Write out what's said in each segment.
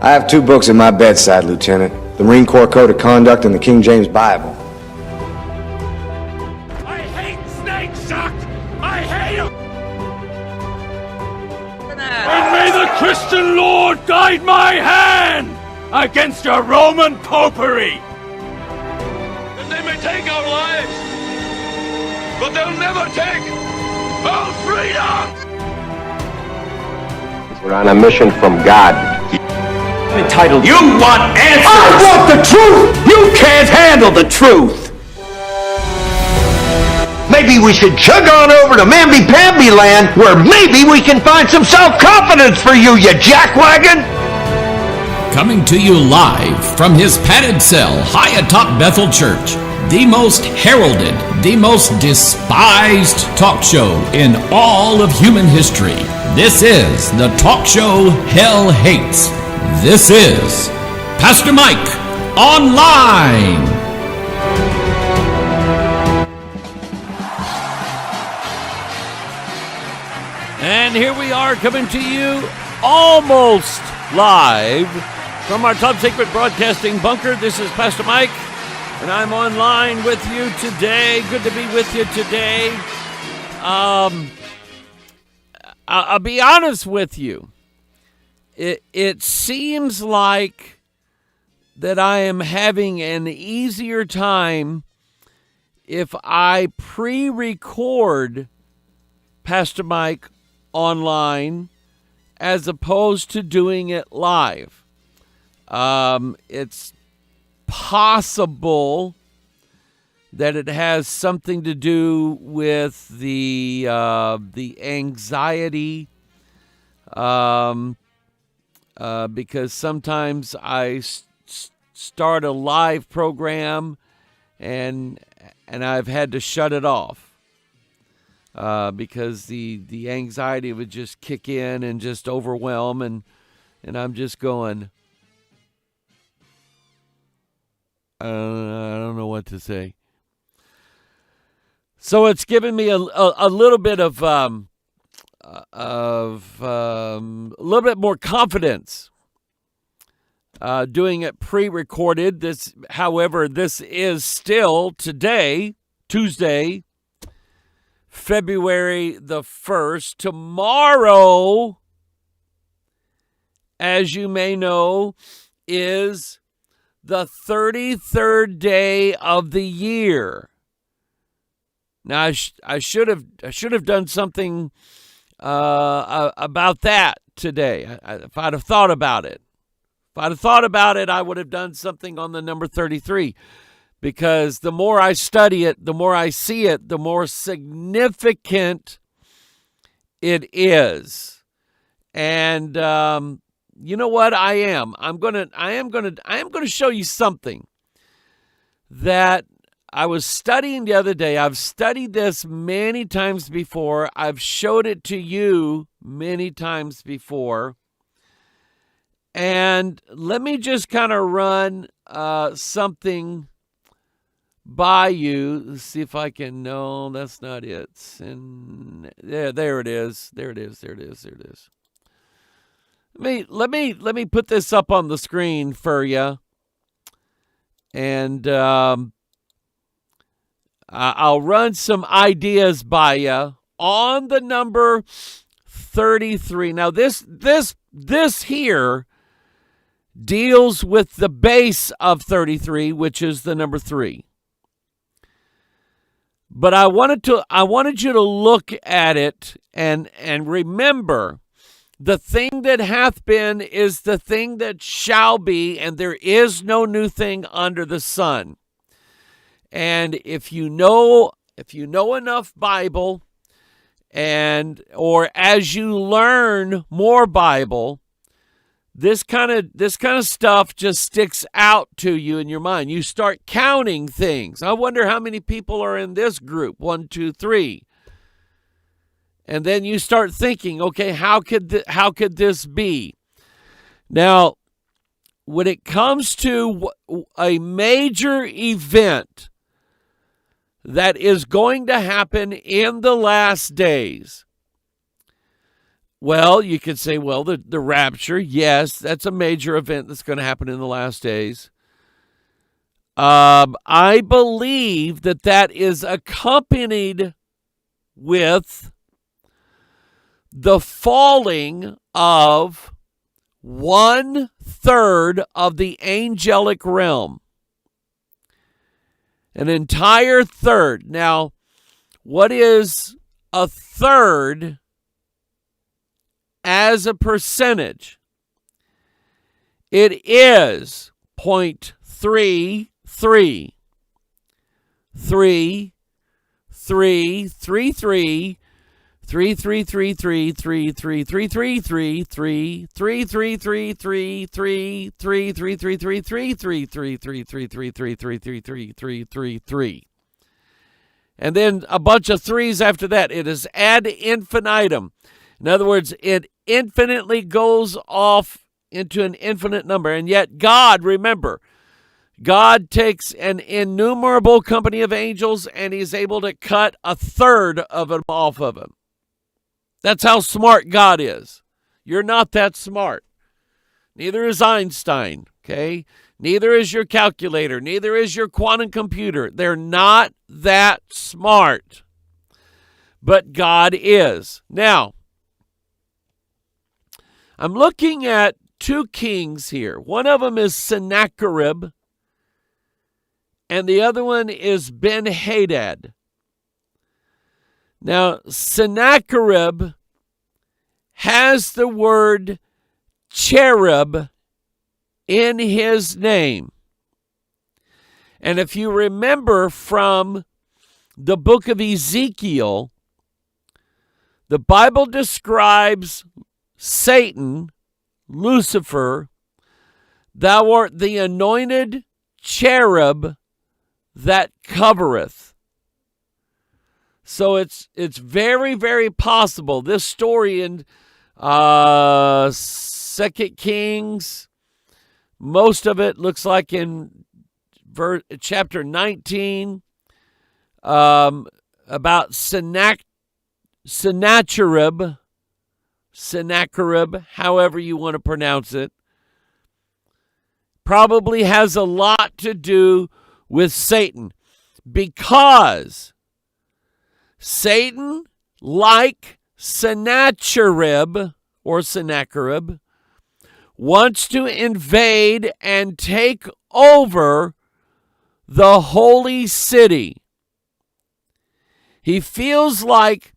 I have 2 books at my bedside, Lieutenant. The Marine Corps Code of Conduct and the King James Bible. I hate snakes, Chuck! I hate them! And may the Christian Lord guide my hand against a Roman popery! And they may take our lives, but they'll never take our freedom! We're on a mission from God. Entitled, you want answers! I want the truth! You can't handle the truth! Maybe we should chug on over to Mamby-Pamby land, where maybe we can find some self-confidence for you, you jackwagon! Coming to you live from his padded cell high atop Bethel Church, the most heralded, the most despised talk show in all of human history. This is the talk show hell hates. This is Pastor Mike Online. And here we are coming to you almost live from our top secret broadcasting bunker. This is Pastor Mike, and I'm online with you today. Good to be with you today. I'll be honest with you. It seems like that I am having an easier time if I pre-record Pastor Mike online as opposed to doing it live. It's possible that it has something to do with the anxiety, because sometimes I start a live program and I've had to shut it off because the anxiety would just kick in and just overwhelm, and I'm just going, I don't know what to say. So it's given me a little bit of a little bit more confidence doing it pre-recorded. This, however, this is still today, Tuesday, February the 1st. Tomorrow, as you may know, is the 33rd day of the year. Now, I should have done something about that today. If I'd have thought about it. I would have done something on the number 33. Because the more I study it, the more I see it, the more significant it is. And you know what? I am going to show you something that I was studying the other day. I've studied this many times before. I've showed it to you many times before. And let me just kind of run something by you. Let's see if I can. No, that's not it. And yeah, there it is. There it is. Let me put this up on the screen for you. And I'll run some ideas by you on the number 33. Now, this here deals with the base of 33, which is the number 3. But I wanted you to look at it and remember, the thing that hath been is the thing that shall be, and there is no new thing under the sun. And if you know enough Bible, or as you learn more Bible, this kind of stuff just sticks out to you in your mind. You start counting things. I wonder how many people are in this group. 1, 2, 3. And then you start thinking, okay, how could this be? Now, when it comes to a major event that is going to happen in the last days, Well, you could say, well, the rapture, yes, that's a major event that's going to happen in the last days. I believe that is accompanied with the falling of 1/3 of the angelic realm. An entire third. Now, what is a third as a percentage? It is 0.33. 3. And then a bunch of threes after that. It is ad infinitum. In other words, it infinitely goes off into an infinite number. And yet God, remember, God takes an innumerable company of angels and he's able to cut 1/3 of them off of them. That's how smart God is. You're not that smart. Neither is Einstein, okay? Neither is your calculator. Neither is your quantum computer. They're not that smart. But God is. Now, I'm looking at 2 kings here. One of them is Sennacherib, and the other one is Ben-Hadad. Now, Sennacherib has the word cherub in his name. And if you remember from the book of Ezekiel, the Bible describes Satan, Lucifer, thou art the anointed cherub that covereth. So it's very, very possible. This story in 2 Kings, most of it looks like in chapter 19, about Sennacherib, however you want to pronounce it, probably has a lot to do with Satan, because Satan, like Sennacherib, wants to invade and take over the holy city. He feels like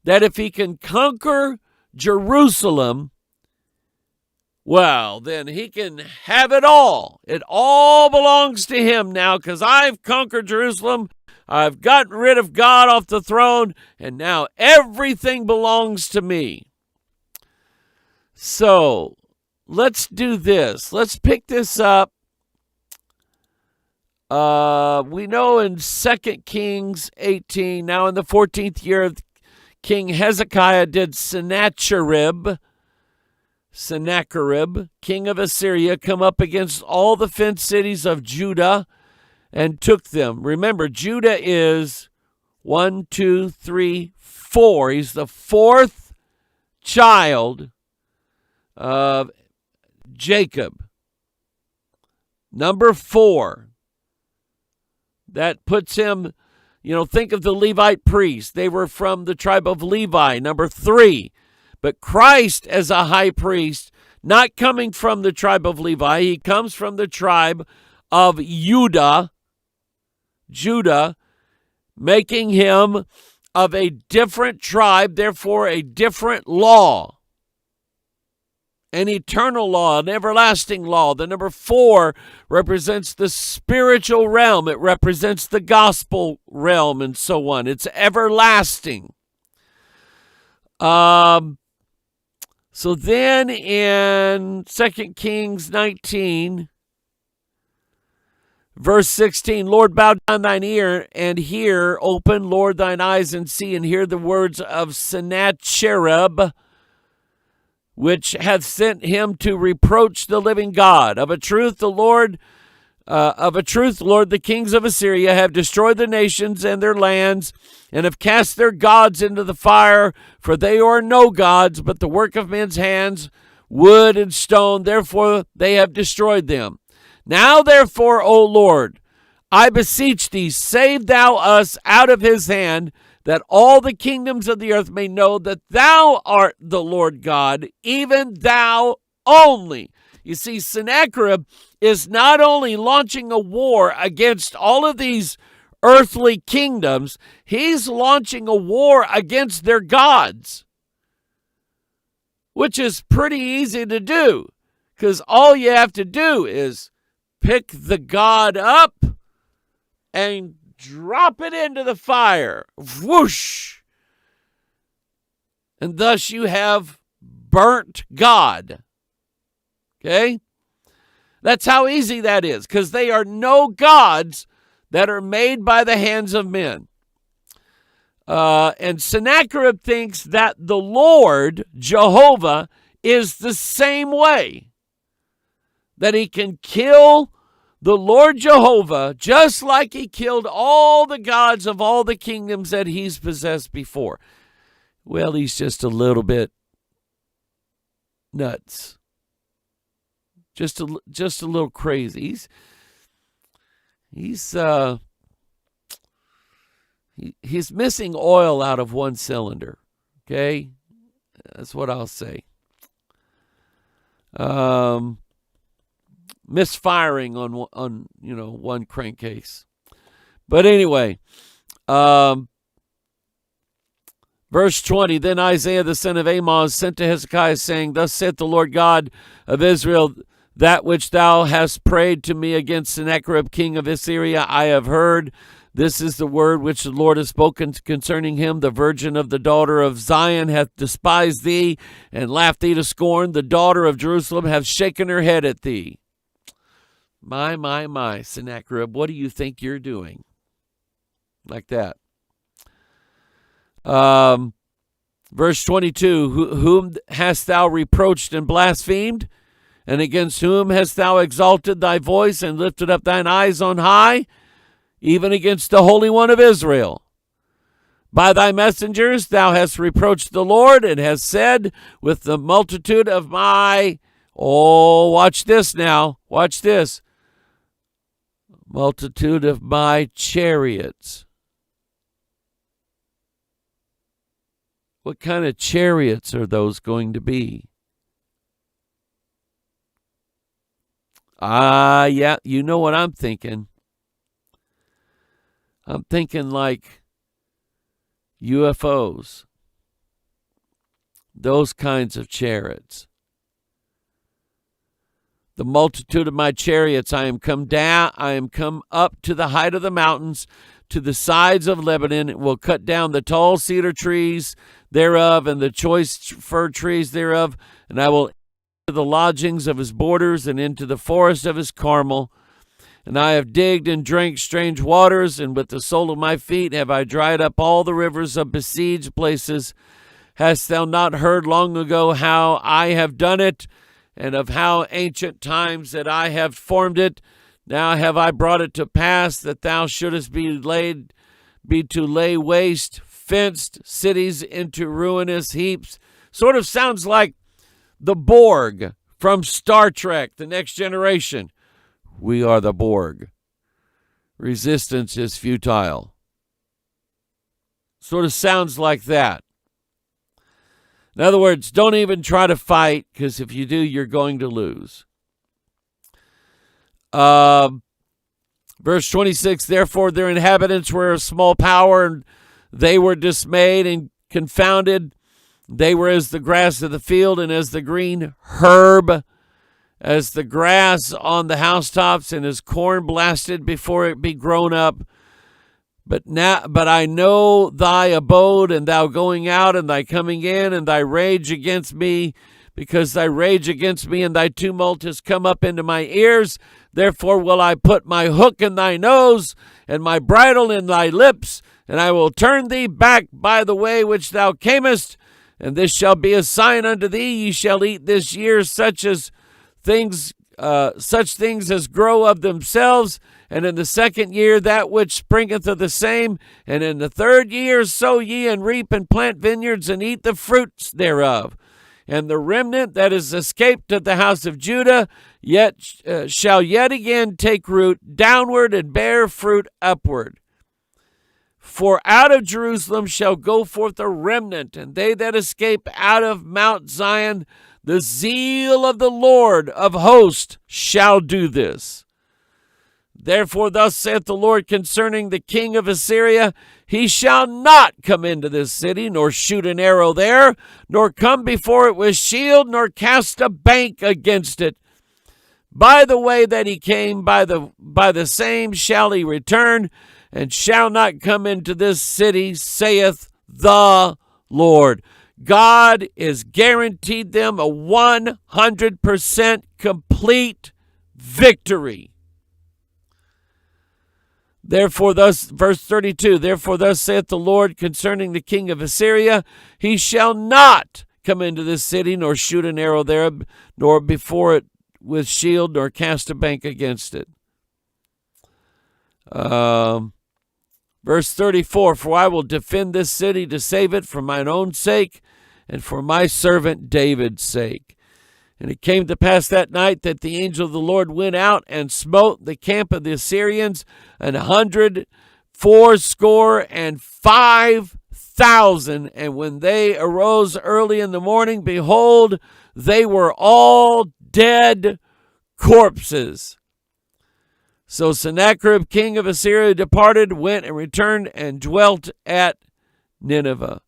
that if he can conquer Jerusalem, well, then he can have it all. It all belongs to him now because I've conquered Jerusalem. I've gotten rid of God off the throne, and now everything belongs to me. So, let's do this. Let's pick this up. We know in 2 Kings 18, now in the 14th year of King Hezekiah did Sennacherib, king of Assyria, come up against all the fenced cities of Judah and took them. Remember, Judah is 1, 2, 3, 4. He's the 4th child of Jacob. Number 4. That puts him, think of the Levite priests. They were from the tribe of Levi. Number 3. But Christ as a high priest, not coming from the tribe of Levi, he comes from the tribe of Judah, making him of a different tribe, therefore a different law, an eternal law, an everlasting law. The number 4 represents the spiritual realm. It represents the gospel realm and so on. It's everlasting. So then in 2 Kings 19, verse 16, Lord, bow down thine ear and hear, open, Lord, thine eyes and see, and hear the words of Sennacherib, which hath sent him to reproach the living God. Of a truth, the Lord Of a truth, Lord, the kings of Assyria have destroyed the nations and their lands, and have cast their gods into the fire, for they are no gods, but the work of men's hands, wood and stone, therefore they have destroyed them. Now therefore, O Lord, I beseech thee, save thou us out of his hand, that all the kingdoms of the earth may know that thou art the Lord God, even thou only. You see, Sennacherib is not only launching a war against all of these earthly kingdoms, he's launching a war against their gods, which is pretty easy to do, because all you have to do is pick the god up and drop it into the fire. Whoosh! And thus you have burnt God. Okay? That's how easy that is, because they are no gods that are made by the hands of men. And Sennacherib thinks that the Lord, Jehovah, is the same way. That he can kill the Lord Jehovah just like he killed all the gods of all the kingdoms that he's possessed before. Well, he's just a little bit nuts. Just a little crazy. He's missing oil out of one cylinder. Okay, that's what I'll say. Misfiring on one crankcase. But anyway, verse 20. Then Isaiah the son of Amoz sent to Hezekiah, saying, Thus saith the Lord God of Israel, that which thou hast prayed to me against Sennacherib king of Assyria, I have heard. This is the word which the Lord has spoken concerning him. The virgin of the daughter of Zion hath despised thee, and laughed thee to scorn. The daughter of Jerusalem hath shaken her head at thee. My, Sennacherib, what do you think you're doing? Like that. Verse 22, whom hast thou reproached and blasphemed? And against whom hast thou exalted thy voice and lifted up thine eyes on high? Even against the Holy One of Israel. By thy messengers thou hast reproached the Lord, and hast said, with the multitude of my... Oh, watch this now. Watch this. Multitude of my chariots. What kind of chariots are those going to be? Yeah, you know what I'm thinking. I'm thinking like UFOs. Those kinds of chariots. The multitude of my chariots, I am come up to the height of the mountains, to the sides of Lebanon. It will cut down the tall cedar trees thereof, and the choice fir trees thereof, and I will enter the lodgings of his borders, and into the forest of his Carmel. And I have digged and drank strange waters, and with the sole of my feet have I dried up all the rivers of besieged places. Hast thou not heard long ago how I have done it, and of how ancient times that I have formed it? Now have I brought it to pass that thou shouldest be to lay waste fenced cities into ruinous heaps. Sort of sounds like the Borg from Star Trek, The Next Generation. We are the Borg. Resistance is futile. Sort of sounds like that. In other words, don't even try to fight, because if you do, you're going to lose. Verse 26, therefore their inhabitants were a small power, and they were dismayed and confounded. They were as the grass of the field, and as the green herb, as the grass on the housetops, and as corn blasted before it be grown up. But I know thy abode, and thou going out, and thy coming in, and thy rage against me, because thy rage against me and thy tumult has come up into my ears. Therefore will I put my hook in thy nose, and my bridle in thy lips, and I will turn thee back by the way which thou camest. And this shall be a sign unto thee: ye shall eat this year such as things such things as grow of themselves, and in the second year that which springeth of the same, and in the third year sow ye and reap and plant vineyards and eat the fruits thereof. And the remnant that is escaped of the house of Judah shall yet again take root downward and bear fruit upward. For out of Jerusalem shall go forth a remnant, and they that escape out of Mount Zion, the zeal of the Lord of hosts shall do this. Therefore thus saith the Lord concerning the king of Assyria, he shall not come into this city, nor shoot an arrow there, nor come before it with shield, nor cast a bank against it. By the way that he came, by the same shall he return, and shall not come into this city, saith the Lord. God is guaranteed them a 100% complete victory. Therefore thus, verse 32, therefore thus saith the Lord concerning the king of Assyria, he shall not come into this city, nor shoot an arrow there, nor before it with shield, nor cast a bank against it. Verse 34, for I will defend this city to save it for mine own sake, and for my servant David's sake. And it came to pass that night that the angel of the Lord went out and smote the camp of the Assyrians 185,000. And when they arose early in the morning, behold, they were all dead corpses. So Sennacherib, king of Assyria, departed, went and returned, and dwelt at Nineveh.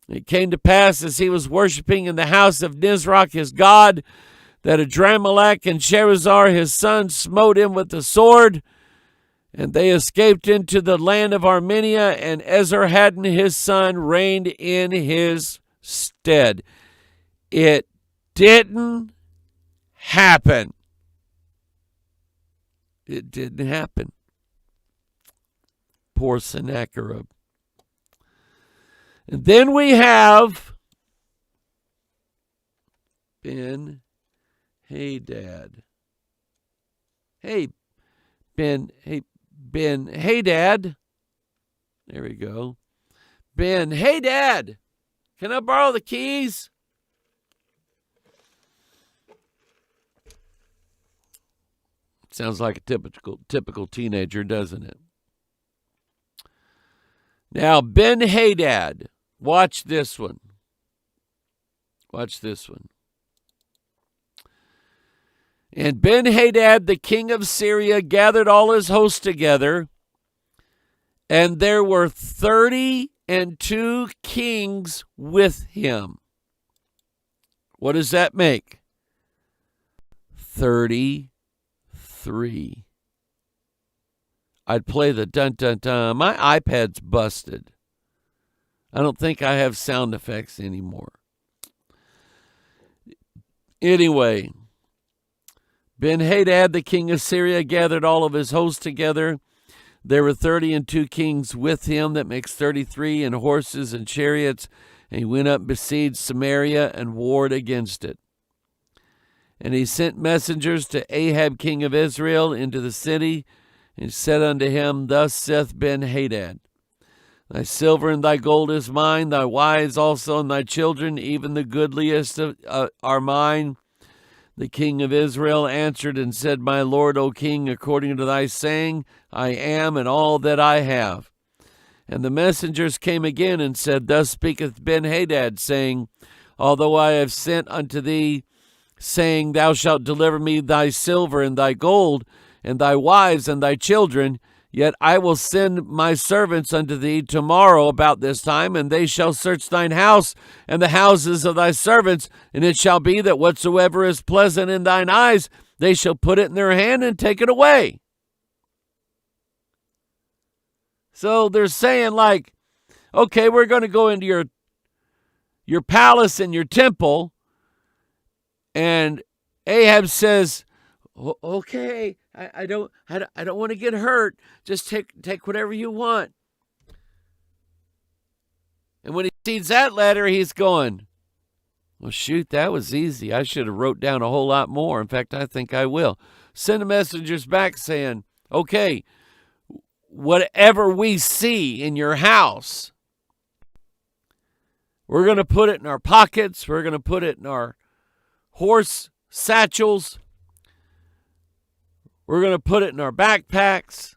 It came to pass, as he was worshiping in the house of Nisroch his god, that Adramelech and Sherazar his son smote him with the sword, and they escaped into the land of Armenia, and Esarhaddon his son reigned in his stead. It didn't happen. It didn't happen. Poor Sennacherib. And then we have Ben-Hadad. Ben-Hadad. There we go. Ben-Hadad. Can I borrow the keys? Sounds like a typical teenager, doesn't it? Now, Ben-Hadad, watch this one. Watch this one. And Ben-Hadad, the king of Syria, gathered all his hosts together, and there were 32 kings with him. What does that make? 33. I'd play the dun-dun-dun. My iPad's busted. I don't think I have sound effects anymore. Anyway, Ben-Hadad, the king of Syria, gathered all of his hosts together. There were 32 kings with him. That makes 33, and horses and chariots. And he went up and besieged Samaria and warred against it. And he sent messengers to Ahab, king of Israel, into the city, and said unto him, thus saith Ben-Hadad, thy silver and thy gold is mine, thy wives also and thy children, even the goodliest are mine. The king of Israel answered and said, my lord, O king, according to thy saying, I am, and all that I have. And the messengers came again and said, thus speaketh Ben-Hadad, saying, although I have sent unto thee, saying, thou shalt deliver me thy silver and thy gold, and thy wives and thy children, yet I will send my servants unto thee tomorrow about this time, and they shall search thine house and the houses of thy servants, and it shall be that whatsoever is pleasant in thine eyes, they shall put it in their hand and take it away. So they're saying, like, okay, we're going to go into your palace and your temple, and Ahab says, okay, I don't want to get hurt. Just take whatever you want. And when he sees that letter, he's going, Well, shoot, that was easy. I should have wrote down a whole lot more. In fact, I think I will. Send the messengers back saying, okay, whatever we see in your house, we're going to put it in our pockets. We're going to put it in our horse satchels. We're going to put it in our backpacks.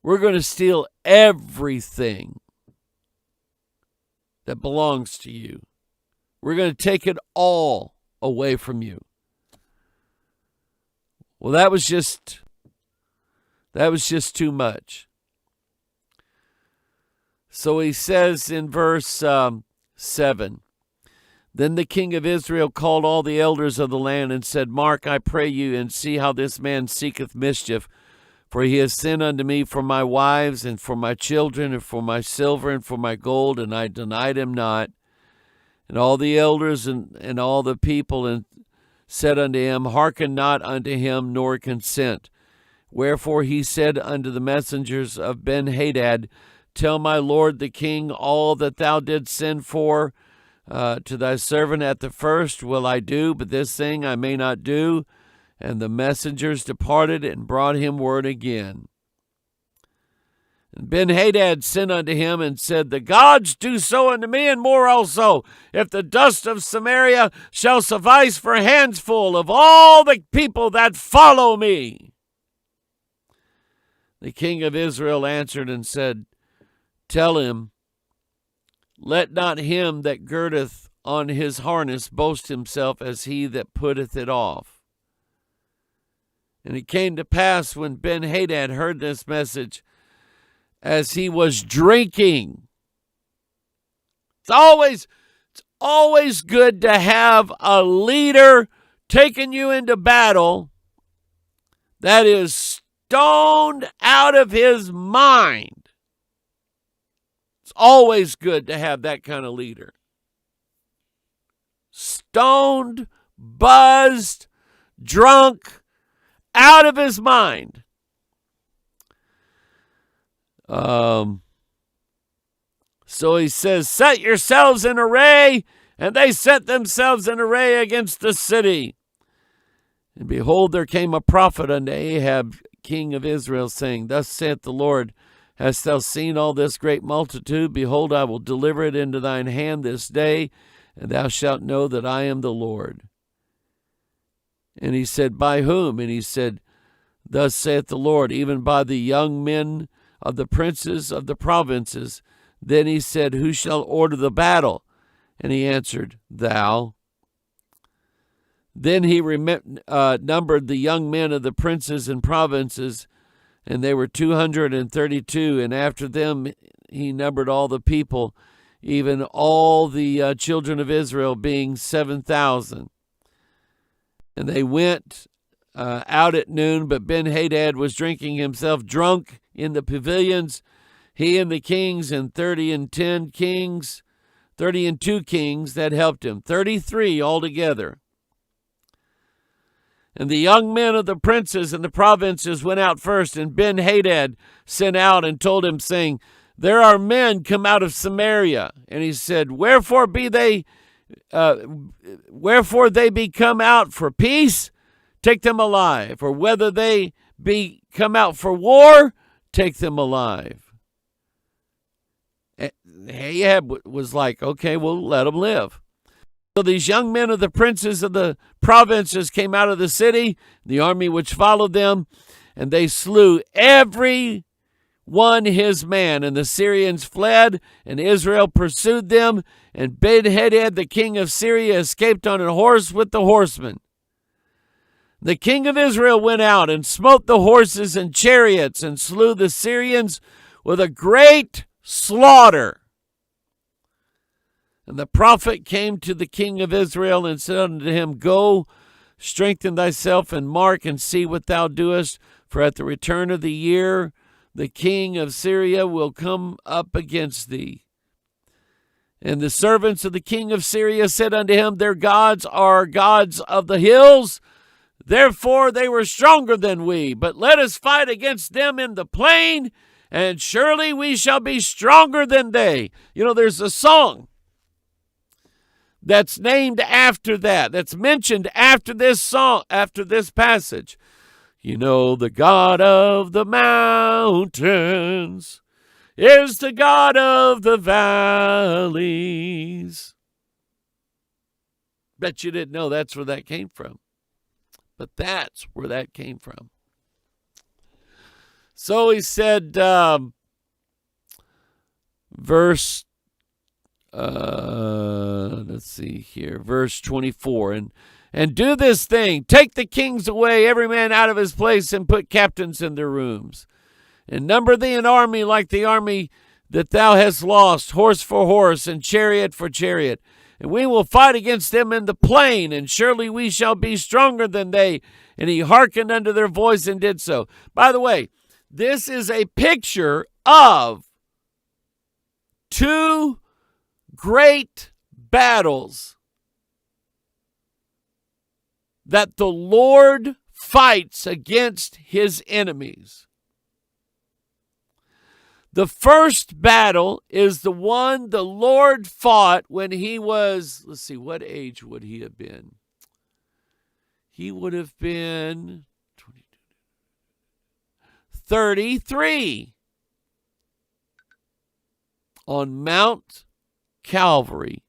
We're going to steal everything that belongs to you. We're going to take it all away from you. Well, that was just too much. So he says in verse 7, then the king of Israel called all the elders of the land and said, Mark, I pray you, and see how this man seeketh mischief. For he has sinned unto me for my wives and for my children and for my silver and for my gold, and I denied him not. And all the elders and all the people and said unto him, hearken not unto him, nor consent. Wherefore he said unto the messengers of Ben-Hadad, tell my lord the king all that thou didst send for to thy servant at the first will I do, but this thing I may not do. And the messengers departed and brought him word again. And Ben-Hadad sent unto him and said, the gods do so unto me and more also, if the dust of Samaria shall suffice for handsful of all the people that follow me. The king of Israel answered and said, tell him, let not him that girdeth on his harness boast himself as he that putteth it off. And it came to pass when Ben-Hadad heard this message, as he was drinking. It's always good to have a leader taking you into battle that is stoned out of his mind. It's always good to have that kind of leader. Stoned, buzzed, drunk, out of his mind. So he says, set yourselves in array, and they set themselves in array against the city. And behold, there came a prophet unto Ahab, king of Israel, saying, thus saith the Lord, hast thou seen all this great multitude? Behold, I will deliver it into thine hand this day, and thou shalt know that I am the Lord. And he said, by whom? And he said, thus saith the Lord, even by the young men of the princes of the provinces. Then he said, who shall order the battle? And he answered, thou. Then he numbered the young men of the princes and provinces, and they were 232. And after them he numbered all the people, even all the children of Israel, being 7,000. And they went out at noon, but Ben-Hadad was drinking himself drunk in the pavilions, he and the kings, and 32 kings that helped him, 33 altogether. And the young men of the princes and the provinces went out first, and Ben-Hadad sent out and told him, saying, there are men come out of Samaria. And he said, wherefore they be come out for peace, take them alive, or whether they be come out for war, take them alive. Ahab was like, okay, well, let them live. So these young men of the princes of the provinces came out of the city, the army which followed them, and they slew every one his man, and the Syrians fled, and Israel pursued them, and Ben-Hadad the king of Syria escaped on a horse with the horsemen. The king of Israel went out and smote the horses and chariots, and slew the Syrians with a great slaughter. And the prophet came to the king of Israel and said unto him, go, strengthen thyself, and mark, and see what thou doest, for at the return of the year the king of Syria will come up against thee. And the servants of the king of Syria said unto him, their gods are gods of the hills, therefore they were stronger than we. But let us fight against them in the plain, and surely we shall be stronger than they. You know, there's a song that's named after that, that's mentioned after this song, after this passage. You know, the God of the mountains is the God of the valleys. Bet you didn't know that's where that came from. But that's where that came from. So he said, verse 24, and do this thing, take the kings away, every man out of his place, and put captains in their rooms, and number thee an army like the army that thou hast lost, horse for horse, and chariot for chariot, and we will fight against them in the plain, and surely we shall be stronger than they. And he hearkened unto their voice and did so. By the way, this is a picture of two great battles that the Lord fights against his enemies. The first battle is the one the Lord fought when he was, let's see, what age would he have been? He would have been 33 on Mount Calvary.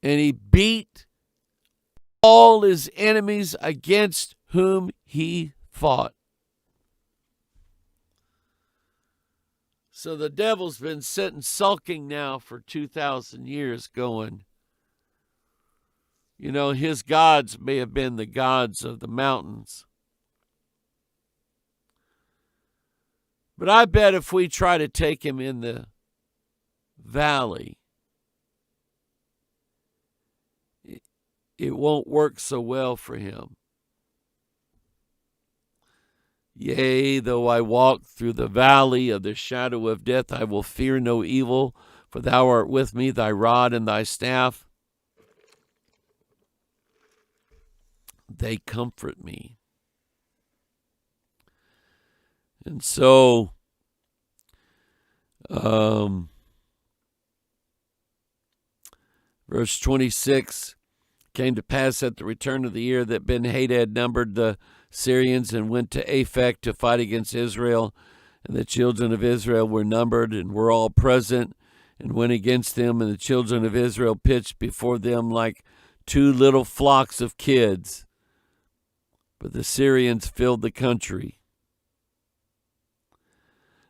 And he beat all his enemies against whom he fought. So the devil's been sitting sulking now for 2,000 years going, you know, his gods may have been the gods of the mountains. But I bet if we try to take him in the valley, it won't work so well for him. Yea, though I walk through the valley of the shadow of death, I will fear no evil, for thou art with me, thy rod and thy staff, they comfort me. And so, verse 26, came to pass at the return of the year that Ben-Hadad numbered the Syrians and went to Aphek to fight against Israel. And the children of Israel were numbered and were all present and went against them. And the children of Israel pitched before them like two little flocks of kids. But the Syrians filled the country.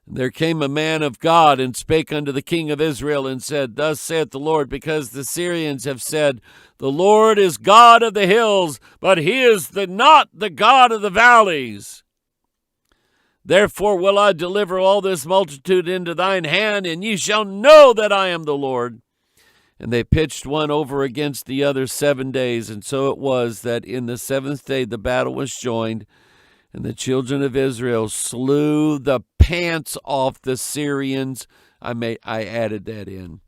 And there came a man of God and spake unto the king of Israel and said, Thus saith the Lord, because the Syrians have said, The Lord is God of the hills, but he is not the God of the valleys. Therefore will I deliver all this multitude into thine hand, and ye shall know that I am the Lord. And they pitched one over against the other 7 days. And so it was that in the seventh day the battle was joined, and the children of Israel slew the pants off the Syrians. I added that in.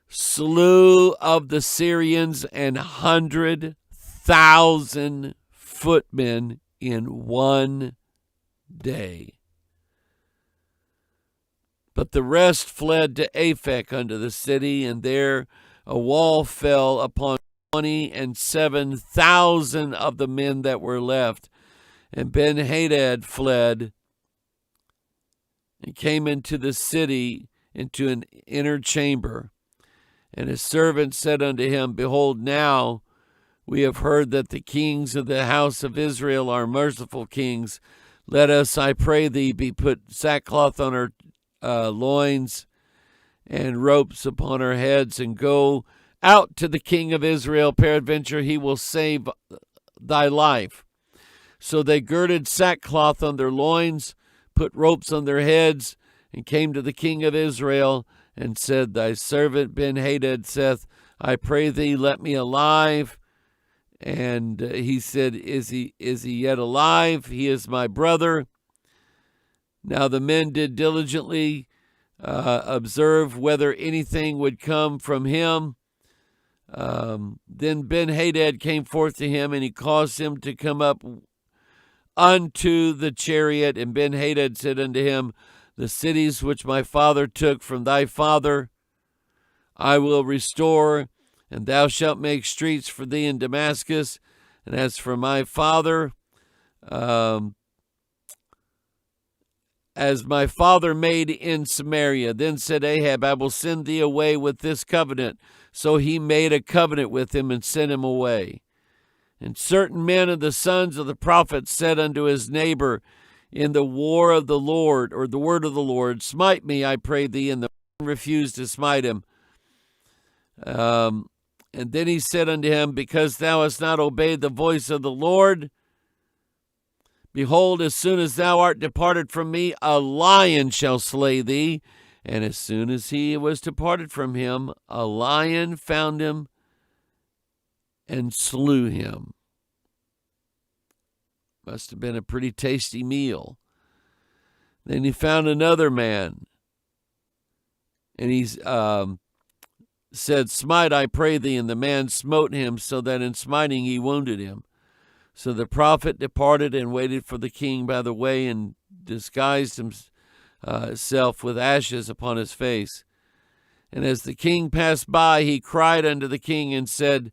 Slew of the Syrians 100,000 footmen in 1 day. But the rest fled to Aphek unto the city, and there a wall fell upon 27,000 of the men that were left. And Ben-Hadad fled and came into the city, into an inner chamber. And his servant said unto him, Behold, now we have heard that the kings of the house of Israel are merciful kings. Let us, I pray thee, be put sackcloth on our loins and ropes upon our heads, and go out to the king of Israel. Peradventure he will save thy life. So they girded sackcloth on their loins, put ropes on their heads, and came to the king of Israel, and said, Thy servant Ben-Hadad saith, I pray thee, let me alive. And he said, Is he yet alive? He is my brother. Now the men did diligently observe whether anything would come from him. Then Ben-Hadad came forth to him, and he caused him to come up unto the chariot. And Ben-Hadad said unto him, The cities which my father took from thy father, I will restore, and thou shalt make streets for thee in Damascus. And as for my father, as my father made in Samaria. Then said Ahab, I will send thee away with this covenant. So he made a covenant with him and sent him away. And certain men of the sons of the prophets said unto his neighbor in the war of the Lord, or the word of the Lord, smite me, I pray thee. And the man refused to smite him. And then he said unto him, because thou hast not obeyed the voice of the Lord, behold, as soon as thou art departed from me, a lion shall slay thee. And as soon as he was departed from him, a lion found him and slew him. Must have been a pretty tasty meal. Then he found another man, and he said, smite, I pray thee. And the man smote him, so that in smiting he wounded him. So the prophet departed and waited for the king by the way, and disguised himself with ashes upon his face. And as the king passed by, he cried unto the king and said,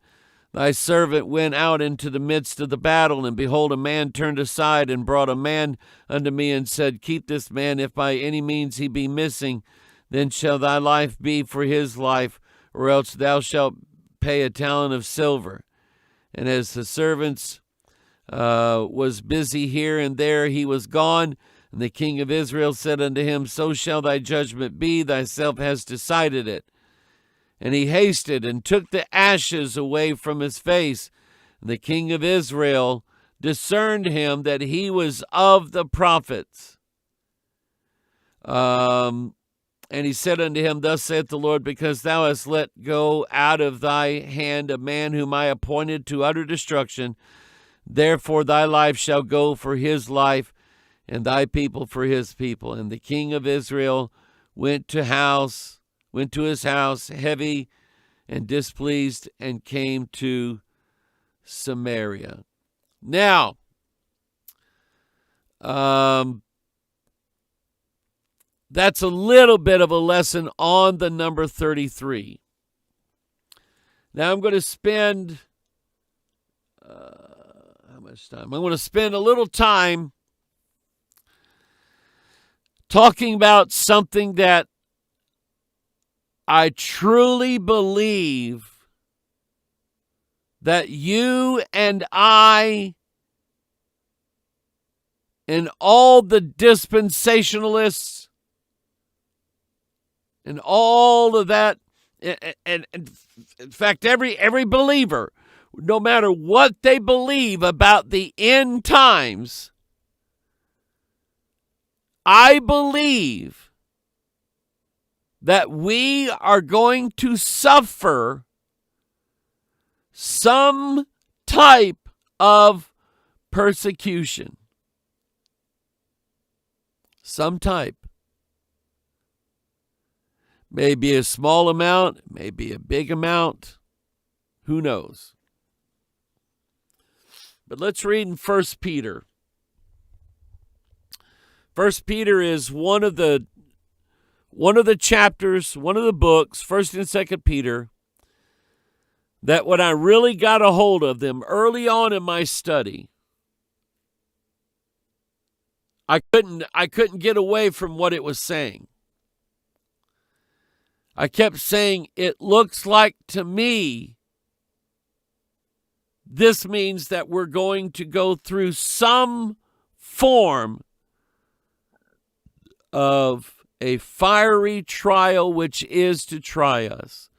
thy servant went out into the midst of the battle, and behold, a man turned aside and brought a man unto me and said, keep this man, if by any means he be missing, then shall thy life be for his life, or else thou shalt pay a talent of silver. And as the servants was busy here and there, he was gone. And the king of Israel said unto him, so shall thy judgment be, thyself hast decided it. And he hasted and took the ashes away from his face. And the king of Israel discerned him that he was of the prophets. And he said unto him, thus saith the Lord, because thou hast let go out of thy hand a man whom I appointed to utter destruction, therefore thy life shall go for his life, and thy people for his people. And the king of Israel went to his house heavy and displeased, and came to Samaria. Now, that's a little bit of a lesson on the number 33. Now I'm going to spend, how much time? I'm going to spend a little time talking about something that I truly believe that you and I and all the dispensationalists and all of that, and in fact, every believer, no matter what they believe about the end times, I believe that we are going to suffer some type of persecution. Some type. Maybe a small amount, maybe a big amount. Who knows? But let's read in 1 Peter. 1 Peter is one of the chapters, one of the books, 1st and 2nd Peter, that when I really got a hold of them early on in my study, I couldn't get away from what it was saying. I kept saying, it looks like to me this means that we're going to go through some form of a fiery trial which is to try us.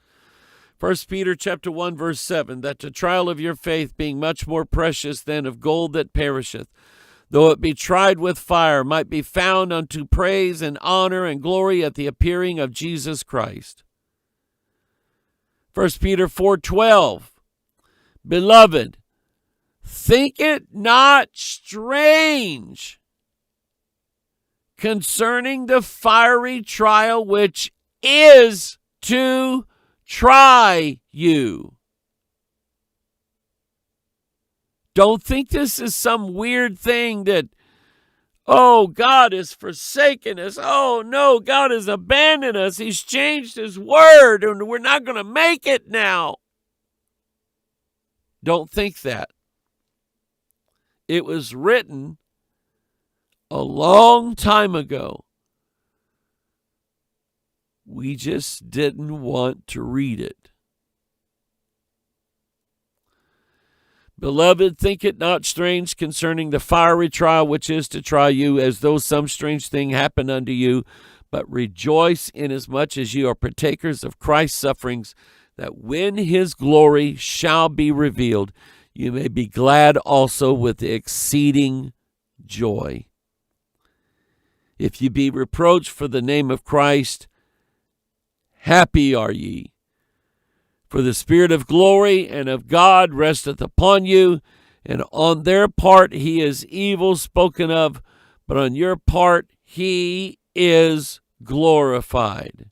1 Peter chapter 1, verse 7, that the trial of your faith, being much more precious than of gold that perisheth, though it be tried with fire, might be found unto praise and honor and glory at the appearing of Jesus Christ. 1 Peter 4:12, beloved, think it not strange concerning the fiery trial which is to try you. Don't think this is some weird thing that, Oh, God has forsaken us. Oh, no, God has abandoned us. He's changed his word, and we're not going to make it now. Don't think that. It was written a long time ago. We just didn't want to read it. Beloved, think it not strange concerning the fiery trial which is to try you, as though some strange thing happened unto you, but rejoice inasmuch as you are partakers of Christ's sufferings, that when his glory shall be revealed, you may be glad also with exceeding joy. If ye be reproached for the name of Christ, happy are ye. For the Spirit of glory and of God resteth upon you, and on their part he is evil spoken of, but on your part he is glorified.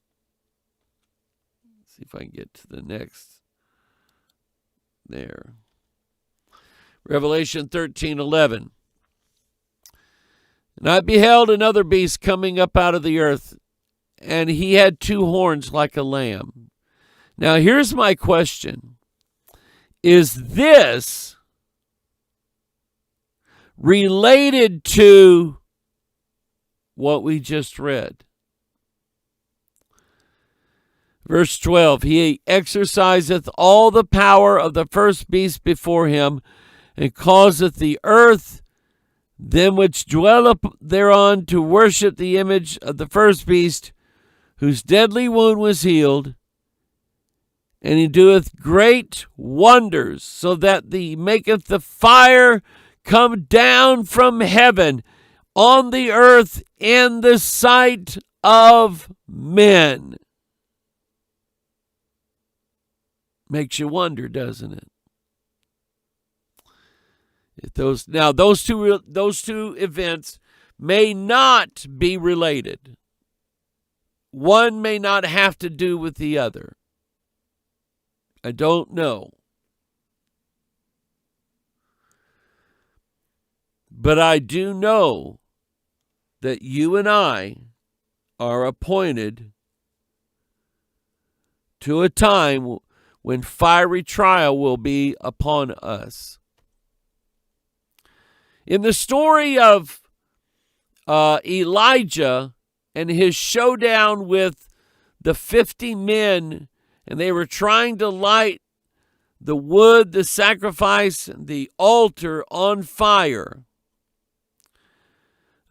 Let's see if I can get to the next. There. Revelation 13:11. And I beheld another beast coming up out of the earth, and he had two horns like a lamb. Now, here's my question. Is this related to what we just read? Verse 12, he exerciseth all the power of the first beast before him, and causeth the earth, them which dwell up thereon, to worship the image of the first beast, whose deadly wound was healed. And he doeth great wonders, so that he maketh the fire come down from heaven on the earth in the sight of men. Makes you wonder, doesn't it? If those two events may not be related. One may not have to do with the other. I don't know. But I do know that you and I are appointed to a time when fiery trial will be upon us. In the story of Elijah and his showdown with the 50 men, and they were trying to light the wood, the sacrifice, the altar on fire.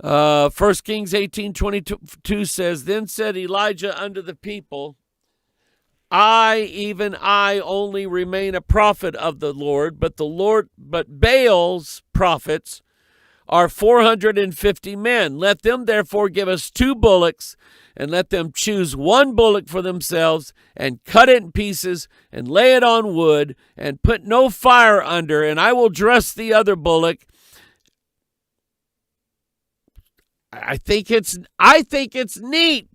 1 Kings 18:22 says, Then said Elijah unto the people, I, even I, only remain a prophet of the Lord, but Baal's prophets are 450 men. Let them therefore give us 2 bullocks, and let them choose 1 bullock for themselves, and cut it in pieces, and lay it on wood, and put no fire under, and I will dress the other bullock. I think it's neat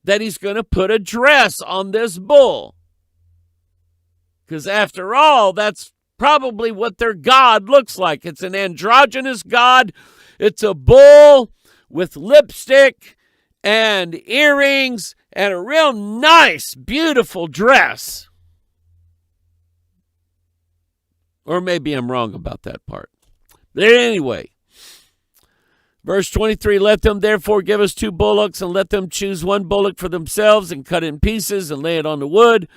that he's going to put a dress on this bull. Because after all, that's probably what their god looks like. It's an androgynous god. It's a bull with lipstick and earrings and a real nice, beautiful dress. Or maybe I'm wrong about that part. But anyway, verse 23, let them therefore give us 2 bullocks, and let them choose 1 bullock for themselves, and cut it in pieces, and lay it on the wood,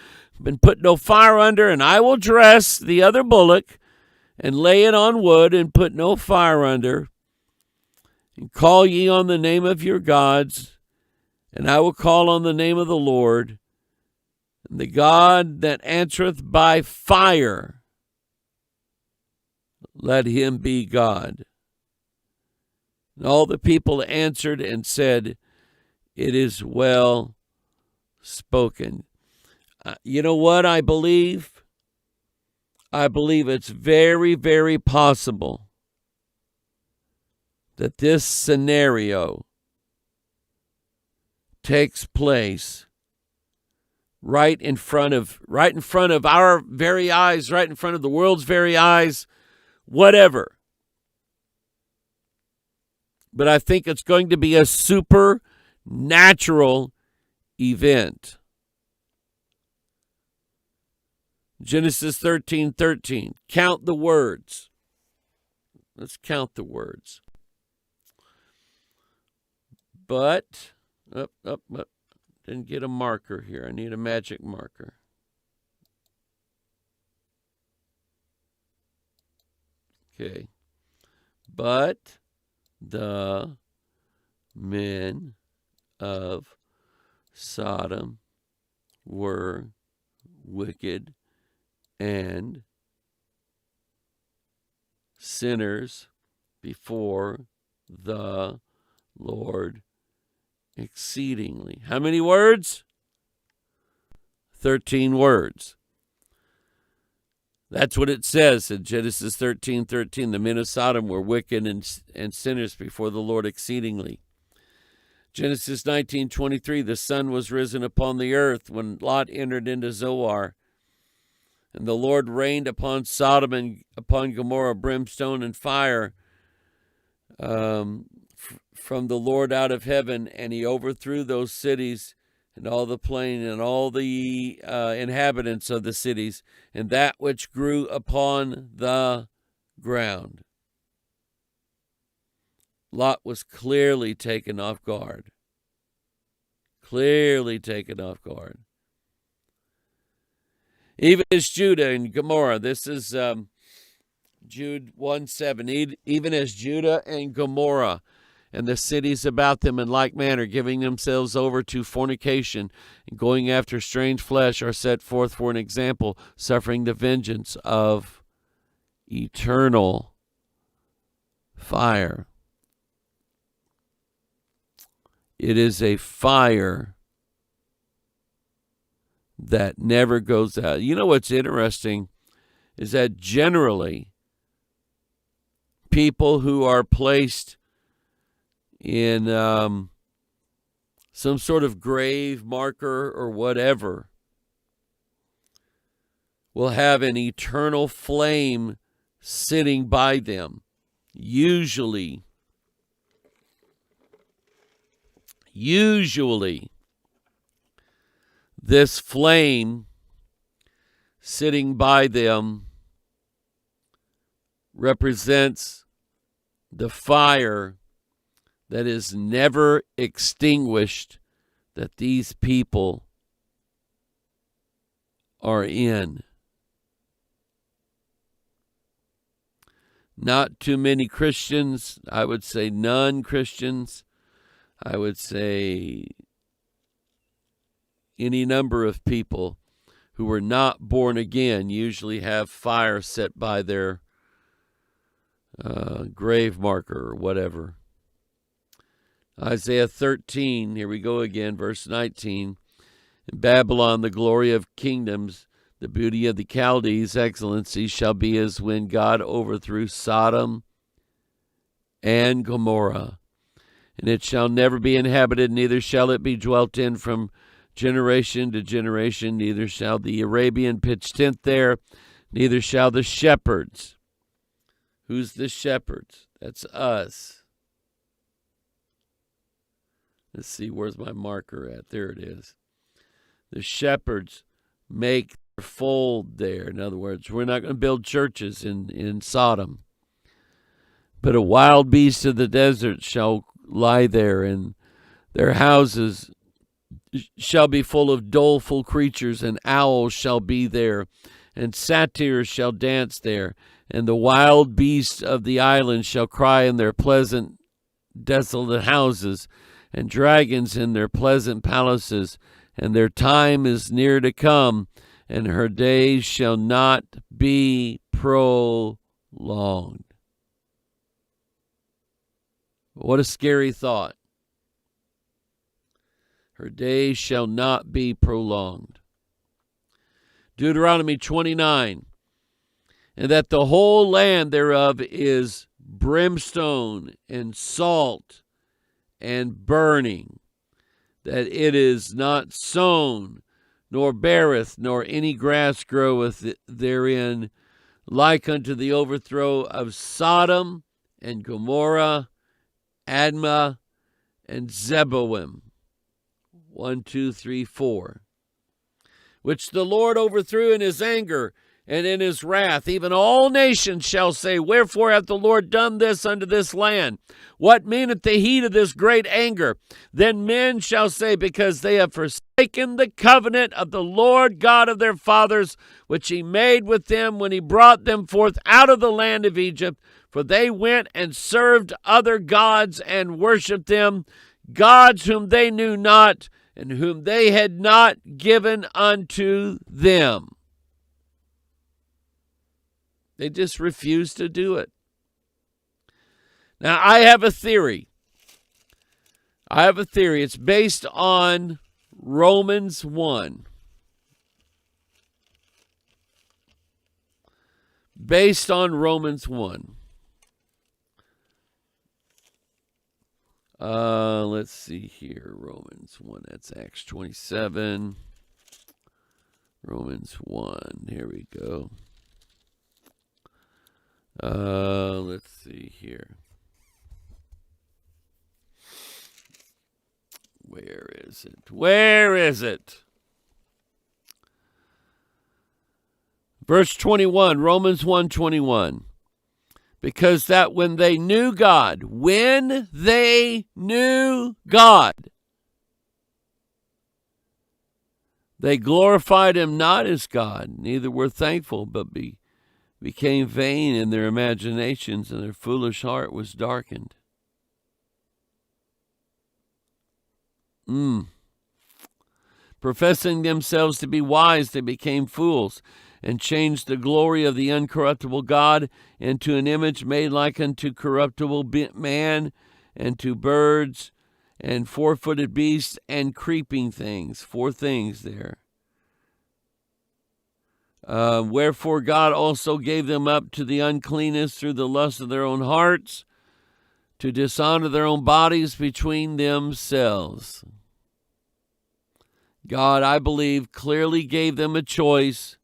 and put no fire under, and I will dress the other bullock, and lay it on wood, and put no fire under. And call ye on the name of your gods, and I will call on the name of the Lord, and the God that answereth by fire, let him be God. And all the people answered and said, it is well spoken. You know what I believe? I believe it's very, very possible that this scenario takes place right in front of our very eyes, right in front of the world's very eyes, whatever. but I think it's going to be a supernatural event. Genesis 13:13. Count the words. Let's count the words. But, didn't get a marker here. I need a magic marker. Okay. But the men of Sodom were wicked and sinners before the Lord exceedingly. How many words? 13 words. That's what it says in Genesis 13:13. The men of Sodom were wicked and sinners before the Lord exceedingly. Genesis 19:23. The sun was risen upon the earth when Lot entered into Zoar. And the Lord rained upon Sodom and upon Gomorrah brimstone and fire from the Lord out of heaven, and he overthrew those cities and all the plain and all the inhabitants of the cities and that which grew upon the ground. Lot was clearly taken off guard. Clearly taken off guard. Even as Judah and Gomorrah, this is Jude 1:7. Even as Judah and Gomorrah and the cities about them in like manner, giving themselves over to fornication and going after strange flesh, are set forth for an example, suffering the vengeance of eternal fire. It is a fire that never goes out. You know what's interesting is that generally people who are placed in some sort of grave marker or whatever will have an eternal flame sitting by them. Usually, this flame sitting by them represents the fire that is never extinguished that these people are in. Not too many Christians, I would say non-Christians, I would say any number of people who are not born again usually have fire set by their grave marker or whatever. Isaiah 13, here we go again, verse 19. In Babylon, the glory of kingdoms, the beauty of the Chaldees' excellency shall be as when God overthrew Sodom and Gomorrah. And it shall never be inhabited, neither shall it be dwelt in from generation to generation, neither shall the Arabian pitch tent there, neither shall the shepherds. Who's the shepherds? That's us. Let's see, where's my marker at? There it is. The shepherds make their fold there. In other words, we're not going to build churches in Sodom. But a wild beast of the desert shall lie there, and their houses shall be full of doleful creatures, and owls shall be there, and satyrs shall dance there, and the wild beasts of the island shall cry in their pleasant, desolate houses, and dragons in their pleasant palaces, and their time is near to come, and her days shall not be prolonged. What a scary thought. Her days shall not be prolonged. Deuteronomy 29, and that the whole land thereof is brimstone and salt and burning, that it is not sown, nor beareth, nor any grass groweth therein, like unto the overthrow of Sodom and Gomorrah Admah, and Zeboim. 1, 2, 3, 4. Which the Lord overthrew in his anger and in his wrath. Even all nations shall say, Wherefore hath the Lord done this unto this land? What meaneth the heat of this great anger? Then men shall say, Because they have forsaken the covenant of the Lord God of their fathers, which he made with them when he brought them forth out of the land of Egypt. For they went and served other gods and worshipped them, gods whom they knew not, and whom they had not given unto them. They just refused to do it. Now, I have a theory. It's based on Romans 1. Based on Romans 1. Let's see here. Romans 1. That's Acts 27. Romans 1. Here we go. Let's see here. Where is it? Where is it? Verse 21, Romans 1:21. Because that when they knew God, they glorified him not as God, neither were thankful, but became vain in their imaginations, and their foolish heart was darkened. Professing themselves to be wise, they became fools, and changed the glory of the uncorruptible God into an image made like unto corruptible man, and to birds, and four-footed beasts, and creeping things. 4 things there. Wherefore God also gave them up to the uncleanness through the lust of their own hearts, to dishonor their own bodies between themselves. God, I believe, clearly gave them a choice.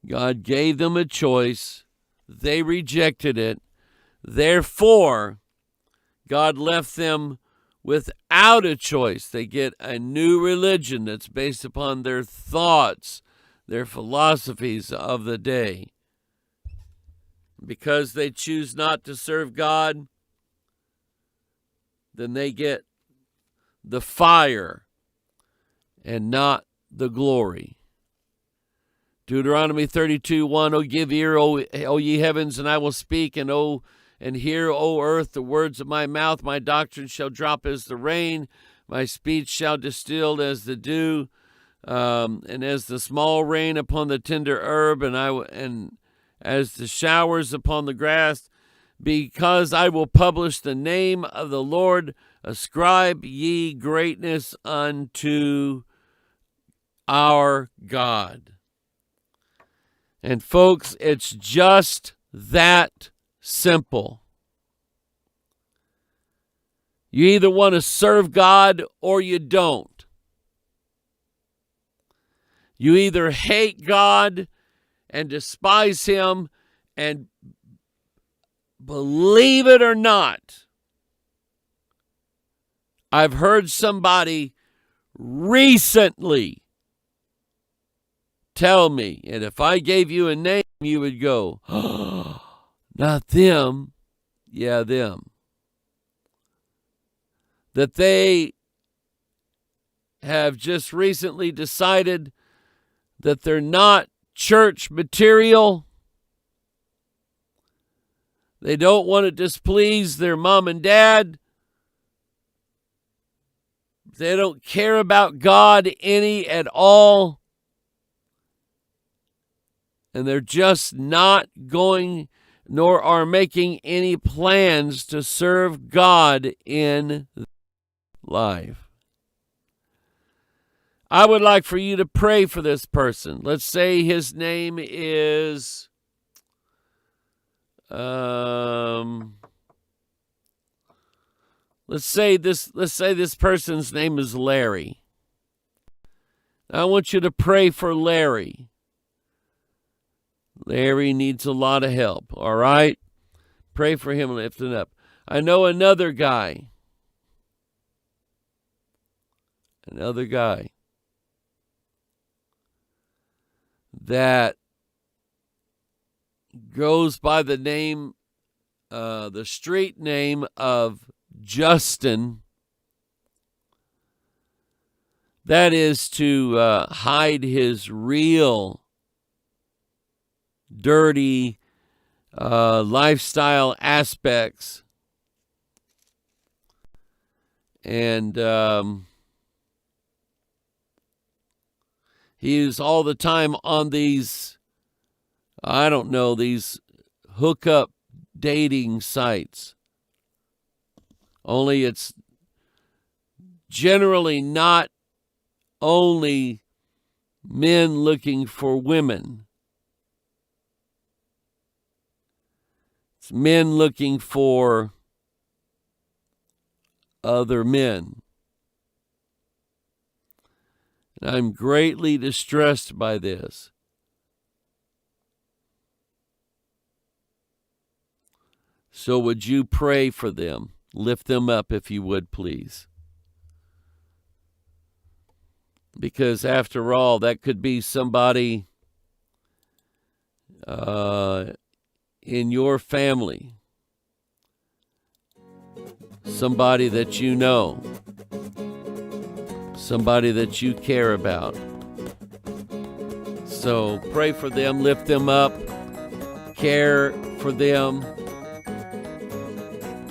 God gave them a choice. They rejected it. Therefore, God left them without a choice. They get a new religion that's based upon their thoughts, their philosophies of the day. Because they choose not to serve God, then they get the fire and not the glory. Deuteronomy 32:1, O give ear, O ye heavens, and I will speak, and hear, O earth, the words of my mouth. My doctrine shall drop as the rain, my speech shall distill as the dew, and as the small rain upon the tender herb, and as the showers upon the grass, because I will publish the name of the Lord. Ascribe ye greatness unto our God. And folks, it's just that simple. You either want to serve God or you don't. You either hate God and despise him, and believe it or not, I've heard somebody recently tell me, and if I gave you a name, you would go, oh, not them. Yeah, them. That they have just recently decided that they're not church material. They don't want to displease their mom and dad. They don't care about God any at all. And they're just not going, nor are making any plans to serve God in life. I would like for you to pray for this person. Let's say his name is let's say this person's name is Larry. I want you to pray for Larry. Larry needs a lot of help, all right? Pray for him, lift him up. I know another guy that goes by the name, the street name of Justin. That is to hide his real dirty lifestyle aspects. And he is all the time on these, I don't know, these hookup dating sites. Only it's generally not only men looking for women. It's men looking for other men. And I'm greatly distressed by this. So would you pray for them? Lift them up if you would, please. Because after all, that could be somebody in your family, somebody that you know, somebody that you care about. So pray for them, lift them up, care for them,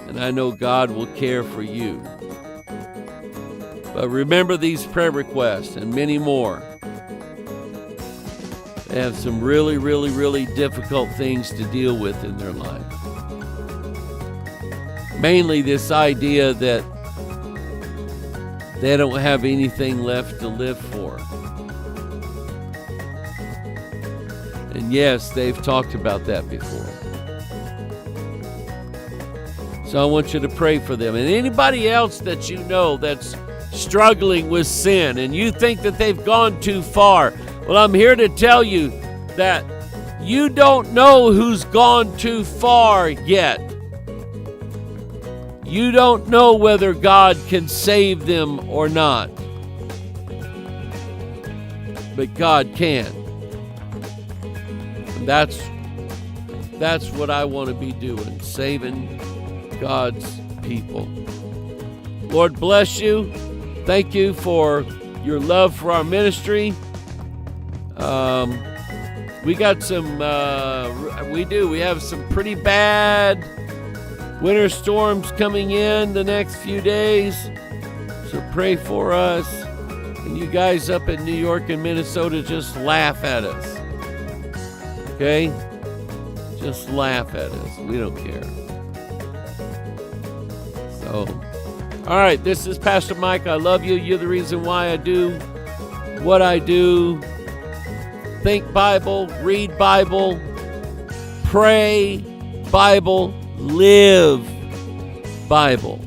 and I know God will care for you. But remember these prayer requests and many more. They have some really, really, really difficult things to deal with in their life. Mainly this idea that they don't have anything left to live for. And yes, they've talked about that before. So I want you to pray for them. And anybody else that you know that's struggling with sin and you think that they've gone too far, well, I'm here to tell you that you don't know who's gone too far yet. You don't know whether God can save them or not. But God can. And that's what I want to be doing, saving God's people. Lord bless you. Thank you for your love for our ministry. We got some, we have some pretty bad winter storms coming in the next few days. So pray for us. And you guys up in New York and Minnesota, just laugh at us. Okay? Just laugh at us. We don't care. So, all right, this is Pastor Mike. I love you. You're the reason why I do what I do. Think Bible, read Bible, pray Bible, live Bible.